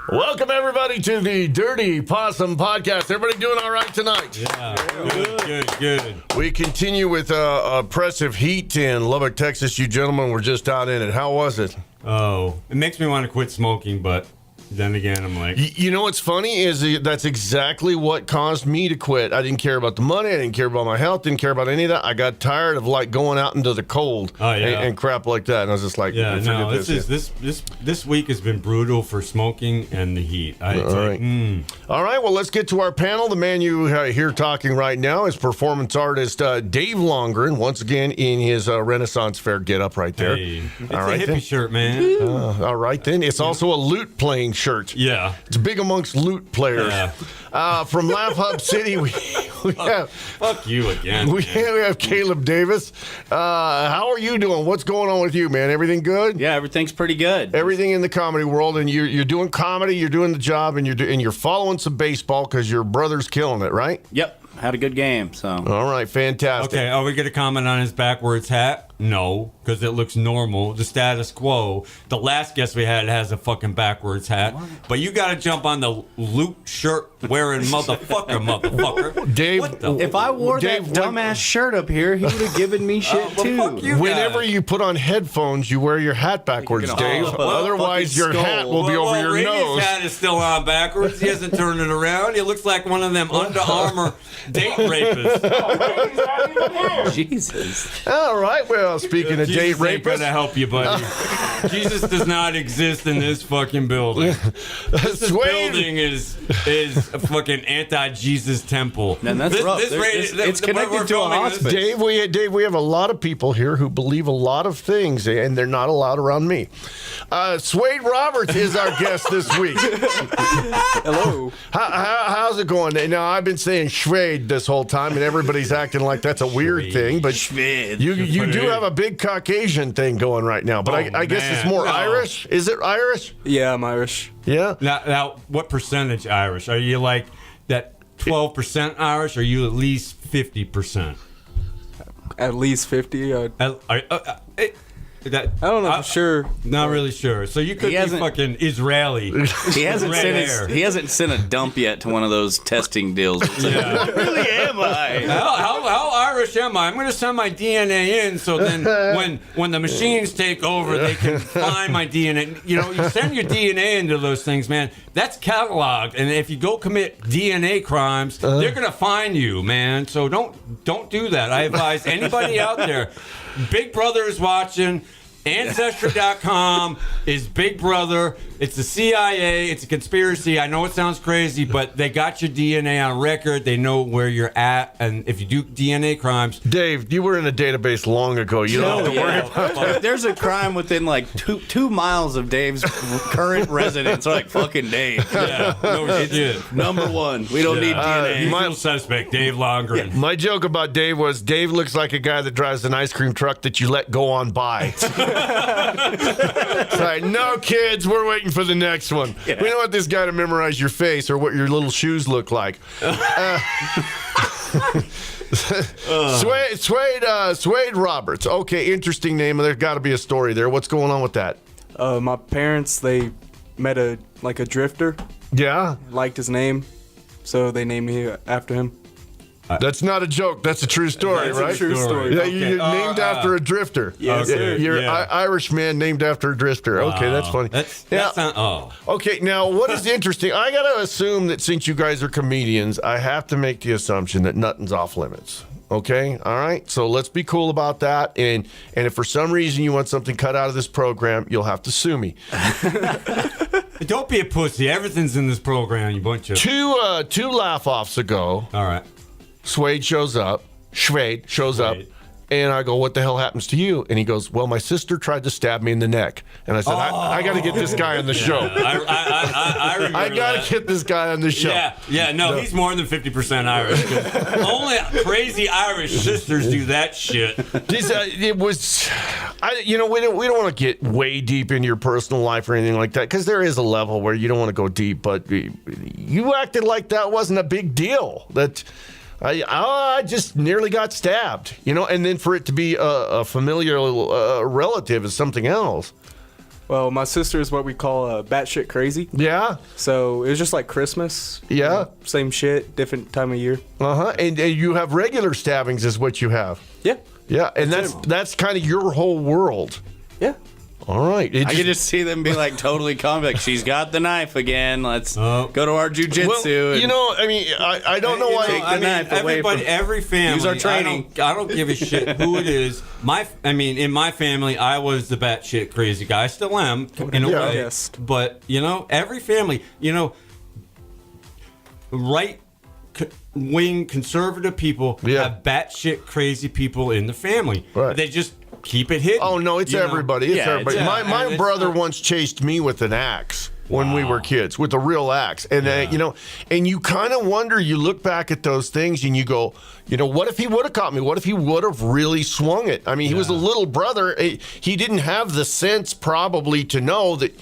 Welcome, everybody, to the Dirty Possum Podcast. Everybody doing all right tonight? Yeah, good. We continue with oppressive heat in Lubbock, Texas. You gentlemen were just out in it. How was it? Oh, it makes me want to quit smoking, but then again, I'm like... You know what's funny is that's exactly what caused me to quit. I didn't care about the money. I didn't care about my health. Didn't care about any of that. I got tired of like going out into the cold and crap like that. And I was just like, this week has been brutal for smoking and the heat. All right, well, let's get to our panel. The man you hear talking right now is performance artist Dave Lonngren, once again in his Renaissance Fair getup right there. Hey, it's a hippie shirt, man. All right, then. It's also a lute playing shirt. Yeah. It's big amongst lute players. Yeah. From Laugh Hub City, we have... Fuck you again. We have Caleb Davis. How are you doing? What's going on with you, man? Everything good? Yeah, everything's pretty good. Everything in the comedy world, and you're doing comedy, you're doing the job, and you're following some baseball because your brother's killing it, right? Yep. Had a good game, so. All right, fantastic. Okay, are we going to comment on his backwards hat? No, because it looks normal. The status quo. The last guest we had has a fucking backwards hat. What? But you got to jump on the loot shirt wearing motherfucker. Dave, if I wore that dumbass shirt up here, he would have given me shit too. Fuck you Whenever guys. you put on headphones, you wear your hat backwards, Dave. Otherwise, your hat will be over your Rady's nose. His hat is still on backwards. He hasn't turned it around. He looks like one of them Under Armour date rapists. Jesus. All right, well, speaking of date Jesus ain't rapists, gonna help you, buddy. Jesus does not exist in this fucking building. This building is a fucking anti-Jesus temple. Man, that's rough. It's connected to a hospice. Dave, we have a lot of people here who believe a lot of things, and they're not allowed around me. Swayde Roberts is our guest this week. Hello. How's it going? Now, I've been saying Swayde this whole time, and everybody's acting like that's a weird thing, but you do have a big Caucasian thing going right now, but I guess it's more Irish. Is it Irish? Yeah, I'm Irish. Yeah. Now, what percentage Irish? Are you like that 12% Irish, or are you at least 50%? At least 50. I don't know for sure. Not really sure. So you could be fucking Israeli. He hasn't sent a dump yet to one of those testing deals. Yeah. What really am I? How Irish am I? I'm going to send my DNA in, so then when the machines take over, they can find my DNA. You know, you send your DNA into those things, man. That's cataloged, and if you go commit DNA crimes, they're going to find you, man. So don't do that. I advise anybody out there. Big Brother is watching. Ancestry.com is Big Brother. It's the CIA. It's a conspiracy. I know it sounds crazy, but they got your DNA on record. They know where you're at. And if you do DNA crimes... Dave, you were in a database long ago. You don't have to worry about that. There's a crime within like two miles of Dave's current residence. Like, fucking Dave. Yeah, no shit. Number one. We don't need DNA. Usual suspect, Dave Lonngren. My joke about Dave was Dave looks like a guy that drives an ice cream truck that you let go on by. It's like, no, kids, we're waiting for the next one. Yeah. We don't want this guy to memorize your face or what your little shoes look like. Swayde Roberts. Okay, interesting name. There's got to be a story there. What's going on with that? My parents, they met a drifter. Yeah? Liked his name, so they named me after him. That's not a joke. That's a true story, That's right? a true story. Yeah, you're named after a drifter. Yes, sir. You're an Irish man named after a drifter. Wow. Okay, that's funny. That's not... Okay, now, what is interesting, I got to assume that since you guys are comedians, I have to make the assumption that nothing's off limits. Okay? All right? So let's be cool about that. And if for some reason you want something cut out of this program, you'll have to sue me. Don't be a pussy. Everything's in this program, you bunch of... Two laugh-offs ago... All right. Swayde shows up, and I go, what the hell happens to you? And he goes, well, my sister tried to stab me in the neck. And I said, I got to get this guy on the show. I remember I got to get this guy on the show. No, he's more than 50% Irish. Only crazy Irish sisters do that shit. It was, we don't want to get way deep into your personal life or anything like that, because there is a level where you don't want to go deep, but you acted like that wasn't a big deal. That I just nearly got stabbed, and then for it to be a familiar relative is something else. Well, my sister is what we call batshit crazy. Yeah. So it was just like Christmas. Yeah. Same shit, different time of year. And you have regular stabbings, is what you have. Yeah. Yeah, and that's kind of your whole world. Yeah. All right. I could just see them be like totally calm, like she's got the knife again. Let's go to our jujitsu. Well, you know, I mean, I don't know why. Take the knife away from- every family. Use our training. I don't give a shit who it is. In my family, I was the batshit crazy guy. I still am in a way. Yes. But every family, right wing conservative people have batshit crazy people in the family. Right. They just keep it hidden. Oh no, it's everybody. It's everybody. My and brother it's once chased me with an axe when we were kids, with a real axe, and and you kind of wonder. You look back at those things and you go, what if he would have caught me? What if he would have really swung it? I mean, he was a little brother. He didn't have the sense probably to know that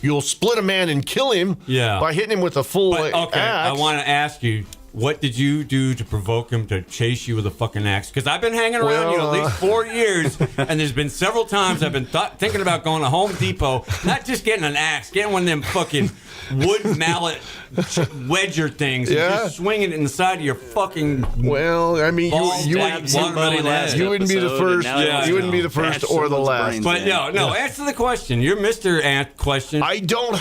you'll split a man and kill him by hitting him with a full axe. I want to ask you. What did you do to provoke him to chase you with a fucking axe? Because I've been hanging around you at least 4 years, and there's been several times I've been thinking about going to Home Depot, not just getting an axe, getting one of them fucking wood mallet wedger things, and just swinging it inside of your fucking. Well, I mean, you wouldn't be the first. You wouldn't be the first or the last. But no. Answer the question. You're Mr. Question. I don't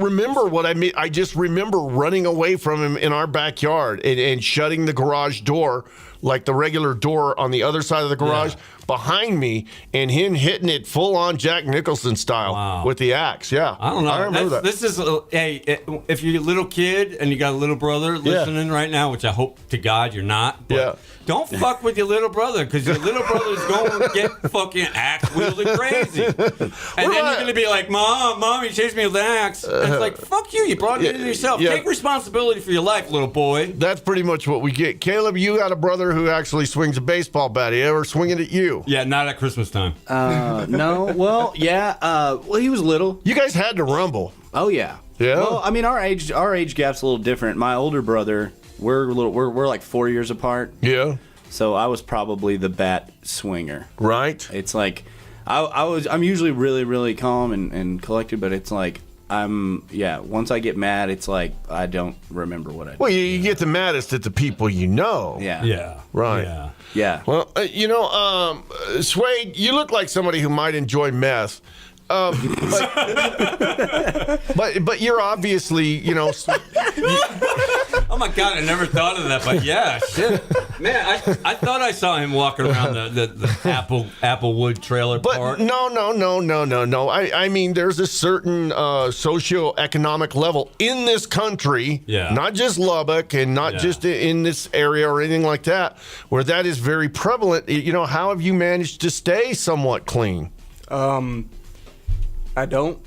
remember what I mean. I just remember running away from him in our backyard and shutting the garage door, like the regular door on the other side of the garage behind me, and him hitting it full on Jack Nicholson style with the axe. Yeah, I don't know. I remember that. This is if you're a little kid and you got a little brother listening right now, which I hope to God you're not. But don't fuck with your little brother, because your little brother's going to get fucking axe wielding crazy, and then you're going to be like, Mom, you chased me with an axe. And it's like, fuck you. You brought it into yourself. Take responsibility for your life, little boy. That's pretty much what we get. Caleb, you got a brother who actually swings a baseball bat. He ever swing it at you? Yeah, not at Christmas time. No. Well, yeah. Well, he was little. You guys had to rumble. Oh yeah. Yeah. Well, I mean, our age gap's a little different. My older brother, we're like 4 years apart. Yeah. So I was probably the bat swinger. Right. It's like I'm usually really, really calm and collected, but it's like once I get mad, it's like I don't remember what I did. Well, you get the maddest at the people you know. Yeah. Yeah. Right. Yeah. Well, Swayde, you look like somebody who might enjoy meth. But you're obviously, Oh my God, I never thought of that, but yeah, shit. Man, I thought I saw him walking around the Applewood trailer park. No. I mean, there's a certain socioeconomic level in this country, not just Lubbock and not just in this area or anything like that, where that is very prevalent. How have you managed to stay somewhat clean? I don't.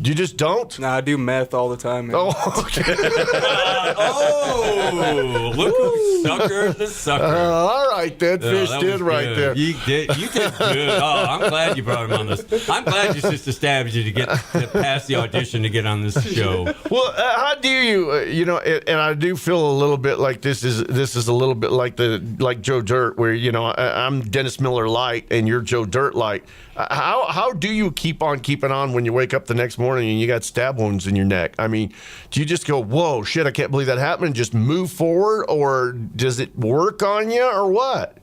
You just don't? Nah, I do meth all the time, man. Oh, okay. Look who suckered the sucker. All right, then. Fish did right there. You did good. Oh, I'm glad you brought him on this. I'm glad your sister stabbed you to pass the audition to get on this show. Well, how do you, and I do feel a little bit like this is a little bit like Joe Dirt, where, I'm Dennis Miller Light and you're Joe Dirt Light. How do you keep on keeping on when you wake up the next morning and you got stab wounds in your neck? I mean, do you just go, whoa, shit, I can't believe that happened, and just move forward, or does it work on you, or what?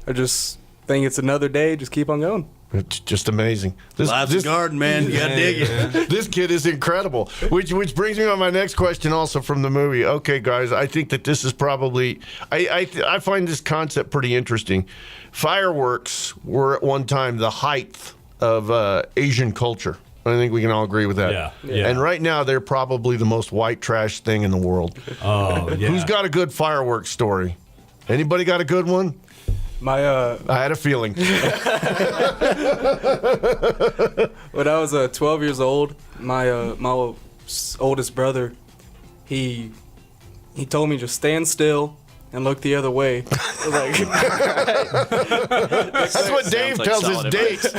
I just think it's another day. Just keep on going. It's just amazing. Life's a garden, man. You gotta dig it. This kid is incredible. Which brings me on my next question, also from the movie. Okay, guys, I think that this is probably I find this concept pretty interesting. Fireworks were at one time the height of Asian culture. I think we can all agree with that. Yeah. And right now, they're probably the most white trash thing in the world. Oh, yeah. Who's got a good fireworks story? Anybody got a good one? I had a feeling. When I was 12 years old, my oldest brother, he told me to stand still and look the other way. That's what Dave tells his dates.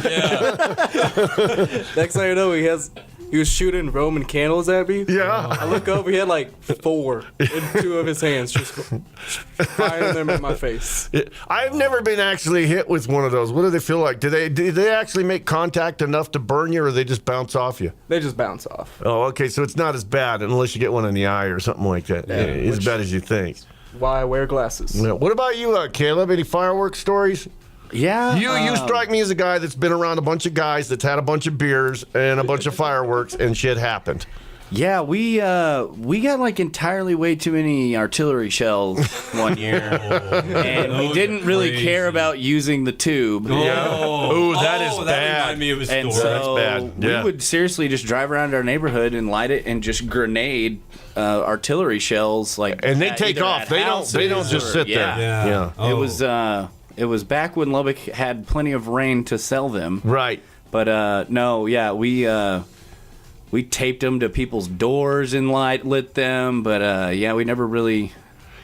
Next thing I know, he has He was shooting Roman candles at me. Yeah. I look over, he had like 4 in 2 of his hands, just firing them in my face. I've never been actually hit with one of those. What do they feel like? Do they actually make contact enough to burn you, or they just bounce off you? They just bounce off. Oh, okay. So it's not as bad unless you get one in the eye or something like that. As bad as you think. Why I wear glasses. Yeah. What about you, Caleb? Any fireworks stories? Yeah. You strike me as a guy that's been around a bunch of guys that's had a bunch of beers and a bunch of fireworks and shit happened. Yeah, we got like entirely way too many artillery shells one year, and we didn't really care about using the tube. Ooh, that is that bad. reminded me of a story. And so That's bad. Yeah. we would seriously just drive around our neighborhood and light it and just grenade artillery shells like. And they at- take either off. at They don't houses just or- sit there. Yeah. Yeah. Oh. It was back when Lubbock had plenty of rain to sell them. Right. But no, yeah, we taped them to people's doors and lit them. But yeah, we never really.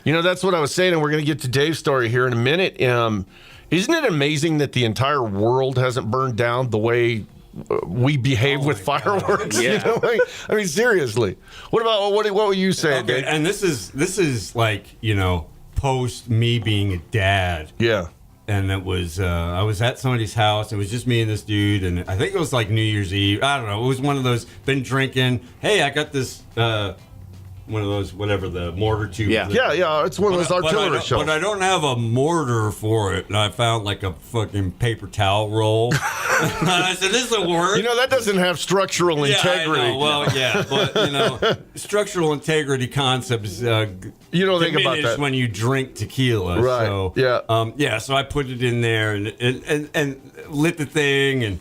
You know, that's what I was saying, and we're going to get to Dave's story here in a minute. Isn't it amazing that the entire world hasn't burned down the way we behave with fireworks? Yeah. You know? I mean, seriously. What about what were you saying, Okay, Dave? and this is like, post me being a dad. Yeah. And it was I was at somebody's house. It was just me and this dude, and I think it was like New Year's Eve. I don't know. It was one of those. Been drinking. Hey, I got this one of those, whatever, the mortar tube. Yeah. Yeah. It's one of those artillery shells. But I don't have a mortar for it, and I found like a fucking paper towel roll. And I said, "This will work." You know, that doesn't have structural integrity. Yeah, I know. Well, yeah, but structural integrity concepts. You don't think about diminish that. when you drink tequila. Right, So, yeah. So I put it in there and lit the thing and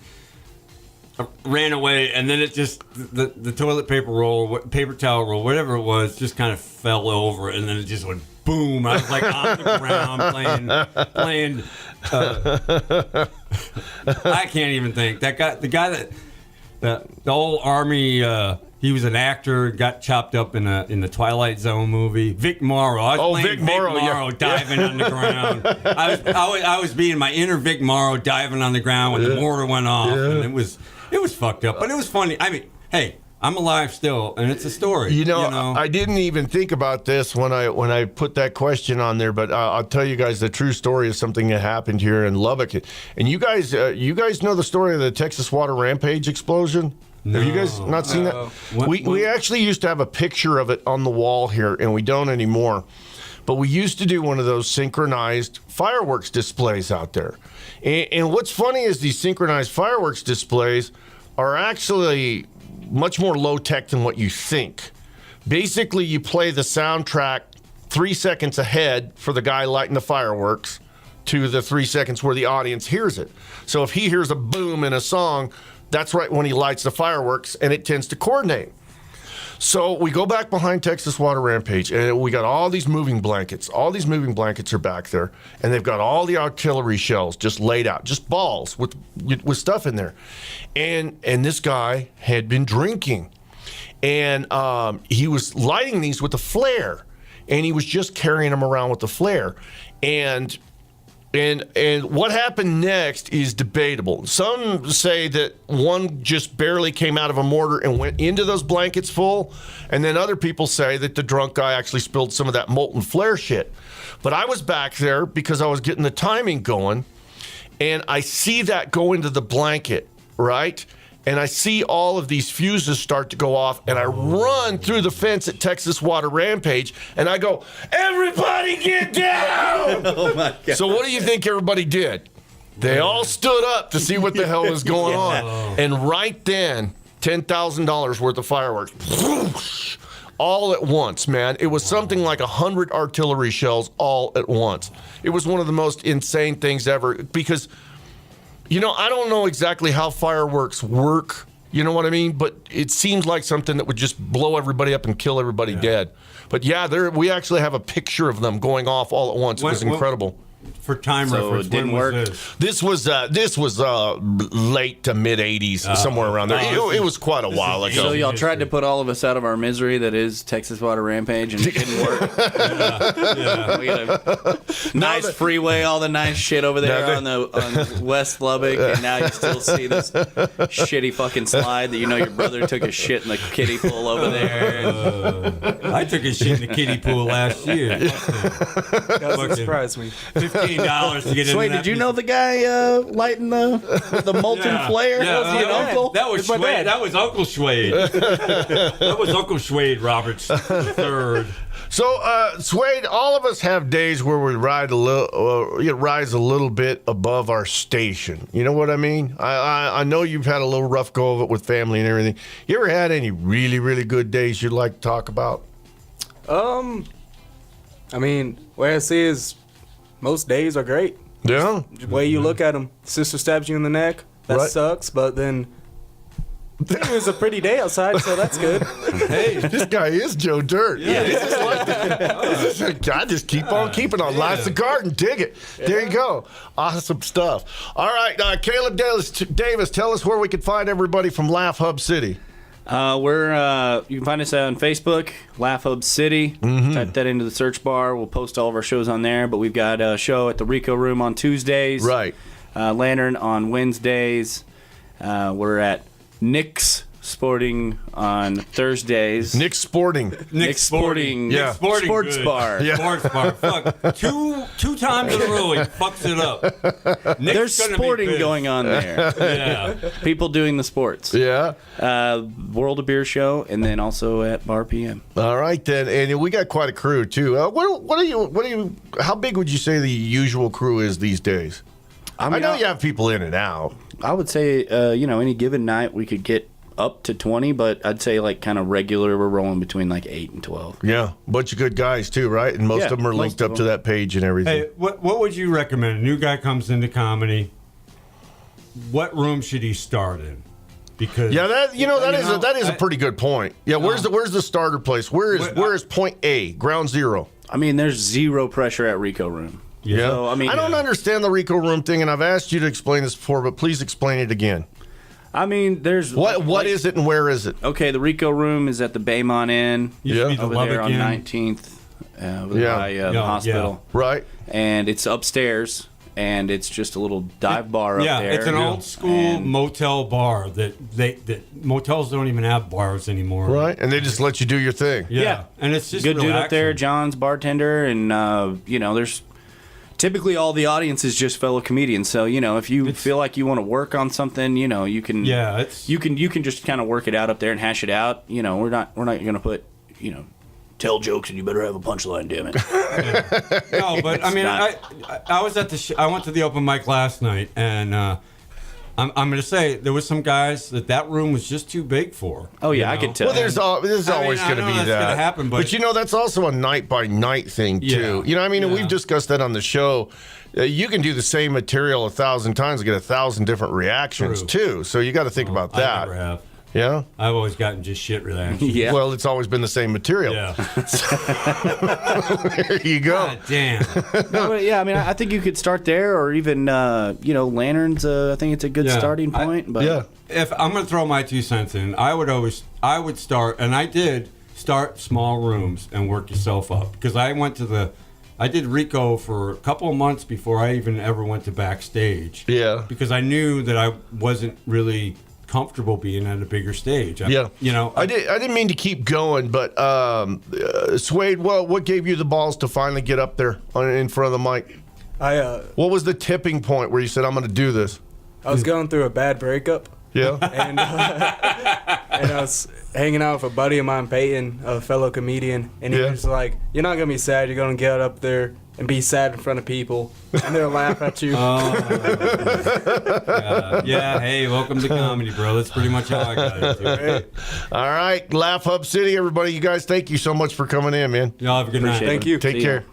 ran away, and then it just the toilet paper roll, paper towel roll, whatever it was, just kind of fell over, and then it just went boom. I was like on the ground playing. I can't even think. The guy that the old army. He was an actor, got chopped up in the Twilight Zone movie. Vic Morrow. I was playing Vic Morrow, yeah. diving on the ground. I was being my inner Vic Morrow diving on the ground when the mortar went off, and it was fucked up, but it was funny. I mean, hey, I'm alive still, and it's a story. You know, I didn't even think about this when I put that question on there, but I'll tell you guys the true story of something that happened here in Lubbock. And you guys know the story of the Texas Water Rampage explosion? Have you guys not seen that? We actually used to have a picture of it on the wall here, and we don't anymore. But we used to do one of those synchronized fireworks displays out there. And what's funny is these synchronized fireworks displays are actually much more low-tech than what you think. Basically, you play the soundtrack 3 seconds ahead for the guy lighting the fireworks to the 3 seconds where the audience hears it. So if he hears a boom in a song, that's right when he lights the fireworks, and it tends to coordinate. So we go back behind Texas Water Rampage, and we got all these moving blankets. All these moving blankets are back there, and they've got all the artillery shells just laid out, just balls with stuff in there. And this guy had been drinking, and he was lighting these with a flare, and he was just carrying them around with the flare. And what happened next is debatable. Some say that one just barely came out of a mortar and went into those blankets full, and then other people say that the drunk guy actually spilled some of that molten flare shit. But I was back there because I was getting the timing going, and I see that go into the blanket, right? And I see all of these fuses start to go off, and I run through the fence at Texas Water Rampage, and I go, "Everybody get down!" Oh my God. So what do you think everybody did? They all stood up to see what the hell was going on. And right then, $10,000 worth of fireworks. Whoosh, all at once, man. It was something like 100 artillery shells all at once. It was one of the most insane things ever because... I don't know exactly how fireworks work, you know what I mean? But it seems like something that would just blow everybody up and kill everybody dead. But yeah, we actually have a picture of them going off all at once. It was incredible. for time So reference, it didn't when was work? this? This was late to mid '80s, somewhere around there. It was quite a while ago. So y'all tried to put all of us out of our misery that is Texas Water Rampage, and it didn't work. Yeah. We got a nice freeway, all the nice shit over there on West Lubbock, and now you still see this shitty fucking slide that your brother took a shit in the kiddie pool over there. I took a shit in the kiddie pool last year. Doesn't surprise me. $15 to get in. Wait, did you know the guy lighting the molten flare? Was he an uncle? That was my Swayde. dad. That was Uncle Swayde. That was Uncle Swayde Roberts III. So, Swayde, all of us have days where we rise a little bit above our station. You know what I mean? I know you've had a little rough go of it with family and everything. You ever had any really, really good days you'd like to talk about? I mean, what I see is most days are great. Yeah. The way you look at them, sister stabs you in the neck. That Right. sucks, but then it was a pretty day outside, so that's good. Hey, this guy is Joe Dirt. Yeah. I just keep on keeping on. Life's a garden. Dig it. There you go. Awesome stuff. All right, Caleb Davis, tell us where we can find everybody from Laugh Hub City. You can find us on Facebook, Laugh Hub City. Type that into the search bar. We'll post all of our shows on there. But we've got a show at the Rico Room on Tuesdays. Right. Lantern on Wednesdays. We're at Nick's Sporting on Thursdays. Nick's Sporting. Nick's Sporting. Yeah. Nick's Sporting Sports good. bar. Yeah. Sports bar. Fuck. Two times in a row he fucks it up. Nick's There's gonna be sporting pissed. going on there. Yeah. People doing the sports. Yeah. World of Beer show, and then also at Bar PM. All right then, and we got quite a crew too. What are you? How big would you say the usual crew is these days? I know you have people in and out. I would say, any given night we could get up to 20, but I'd say like kind of regular, we're rolling between like 8 and 12. Yeah, bunch of good guys too, right? And most Yeah, of them are most linked of up to them. that page and everything. Hey, what would you recommend? A new guy comes into comedy. What room should he start in? Because Yeah, that is a pretty good point. Yeah, where's the starter place? Where is point A, ground zero? I mean, there's zero pressure at Rico Room. Yeah, So, I mean, I don't understand the Rico Room thing, and I've asked you to explain this before, but please explain it again. I mean, there's What is it and where is it? Okay, the Rico Room is at the Baymont Inn. Used to be the over there Lubbock on Inn. 19th, over Yeah. by the Yeah, hospital. Right. And it's upstairs, and it's just a little dive bar up yeah, there. it's an old school And- motel bar that motels don't even have bars anymore. Right, and they just let you do your thing. Yeah. Yeah. And it's just good dude up there, relaxing. John's bartender, and there's typically all the audience is just fellow comedians. So if you feel like you want to work on something, you can you can just kind of work it out up there and hash it out. We're not gonna put tell jokes and you better have a punchline, damn it. No, but I mean, I was at I went to the open mic last night, and I'm going to say there was some guys that room was just too big for. Oh yeah, I know? could tell. Well, there's always I going to know be that's that. gonna happen, but that's also a night by night thing too. Yeah. And Yeah. we've discussed that on the show. You can do the same material 1,000 times and get 1,000 different reactions True. too. So you got to think about I that. never have. Yeah. I've always gotten just shit reactions. Yeah. Well, it's always been the same material. Yeah. There you go. God damn. No, but yeah, I mean, I think you could start there, or even Lanterns. I think it's a good Yeah. starting point. But Yeah. If I'm going to throw my 2 cents in, I would start, and I did start small rooms and work yourself up, because I did Rico for a couple of months before I even ever went to backstage. Yeah. Because I knew that I wasn't really comfortable being at a bigger stage. I didn't mean to keep going, but Swayde, what gave you the balls to finally get up there in front of the mic? What was the tipping point where you said, I'm going to do this? I was going through a bad breakup. Yeah. And I was hanging out with a buddy of mine, Peyton, a fellow comedian, and he Yeah. was like, "You're not gonna be sad. You're gonna get up there and be sad in front of people, and they'll laugh at you." Yeah, hey, welcome to comedy, bro. That's pretty much how I got into it. All right. Laugh Hub City, everybody. You guys, thank you so much for coming in, man. Y'all have a good night. Appreciate it. Thank you. Take See ya. care.